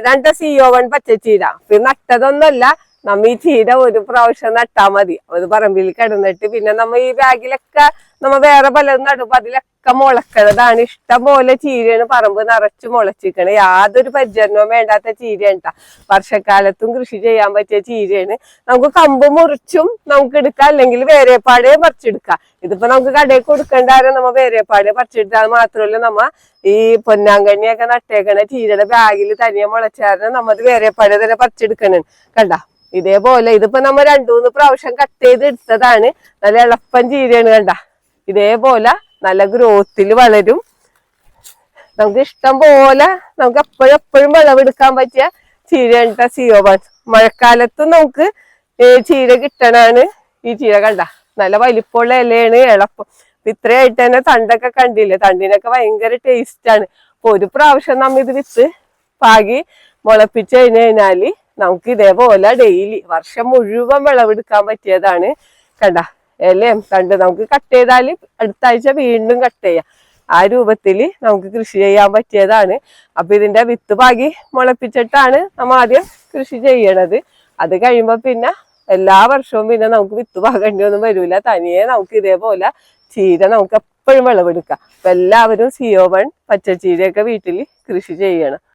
ഇതാണ്ട CO1 പച്ചച്ചീര. പിന്നെ നട്ടതൊന്നുമല്ല, നമ്മ ഈ ചീര ഒരു പ്രാവശ്യം നട്ടാ മതി. ഒരു പറമ്പിൽ കിടന്നിട്ട് പിന്നെ നമ്മ ഈ ബാഗിലൊക്കെ നമ്മ വേറെ പലതും നടുമ്പോ അതിലൊക്കെ മുളക്കണതാണ്. ഇഷ്ടം പോലെ ചീരയാണ് പറമ്പ് നിറച്ച് മുളച്ചിക്കണേ. യാതൊരു പരിചരണവും വേണ്ടാത്ത ചീരയാണ്. വർഷക്കാലത്തും കൃഷി ചെയ്യാൻ പറ്റിയ ചീരയാണ്. നമുക്ക് കമ്പ് മുറിച്ചും നമുക്ക് എടുക്കാം, അല്ലെങ്കിൽ വേരെപ്പാടേ പറിച്ചെടുക്കാം. ഇതിപ്പോ നമുക്ക് കടയിൽ കൊടുക്കേണ്ടാരും നമ്മ വേരെപ്പാടേ പറിച്ചെടുത്താൽ മാത്രമല്ല നമ്മ ഈ പൊന്നാങ്കണ്ണിയൊക്കെ നട്ടേക്കണ ചീരയുടെ ബാഗിൽ തനിയെ മുളച്ചാരണം നമ്മത് വേരെപ്പാടേ തന്നെ പറിച്ചെടുക്കണം. കണ്ട ഇതേപോലെ ഇതിപ്പോ നമ്മ 2-3 പ്രാവശ്യം കട്ട് ചെയ്ത് എടുത്തതാണ്. നല്ല എളുപ്പം ചീരയാണ്. കണ്ട ഇതേപോലെ നല്ല ഗ്രോത്തിൽ വളരും. നമുക്ക് ഇഷ്ടം പോലെ നമുക്ക് എപ്പോഴും വിളവെടുക്കാൻ പറ്റിയ ചീരയാണ് CO1. മഴക്കാലത്തും നമുക്ക് ചീര കിട്ടണാണ് ഈ ചീര. കണ്ട നല്ല വലിപ്പമുള്ള ഇലയാണ്, എളുപ്പം. ഇത്രയായിട്ട് തന്നെ തണ്ടൊക്കെ കണ്ടില്ലേ, തണ്ടിനൊക്കെ ഭയങ്കര ടേസ്റ്റ് ആണ്. അപ്പൊ ഒരു പ്രാവശ്യം നമ്മ ഇത് വിത്ത് പാകി മുളപ്പിച്ചു കഴിഞ്ഞാല് നമുക്ക് ഇതേപോലെ ഡെയിലി വർഷം മുഴുവൻ വിളവെടുക്കാൻ പറ്റിയതാണ്. കണ്ട ഇലയും തണ്ട് നമുക്ക് കട്ട് ചെയ്താല് അടുത്ത ആഴ്ച വീണ്ടും കട്ട് ചെയ്യാം. ആ രൂപത്തില് നമുക്ക് കൃഷി ചെയ്യാൻ പറ്റിയതാണ്. അപ്പൊ ഇതിന്റെ വിത്ത് പാകി മുളപ്പിച്ചിട്ടാണ് നമ്മ ആദ്യം കൃഷി ചെയ്യണത്. അത് കഴിയുമ്പോ പിന്നെ എല്ലാ വർഷവും പിന്നെ നമുക്ക് വിത്ത് പാകേണ്ടി ഒന്നും വരൂല. തനിയെ നമുക്ക് ഇതേപോലെ ചീര നമുക്ക് എപ്പോഴും വിളവെടുക്കാം. അപ്പൊ എല്ലാവരും CO1 പച്ചച്ചീരയൊക്കെ വീട്ടിൽ കൃഷി ചെയ്യണം.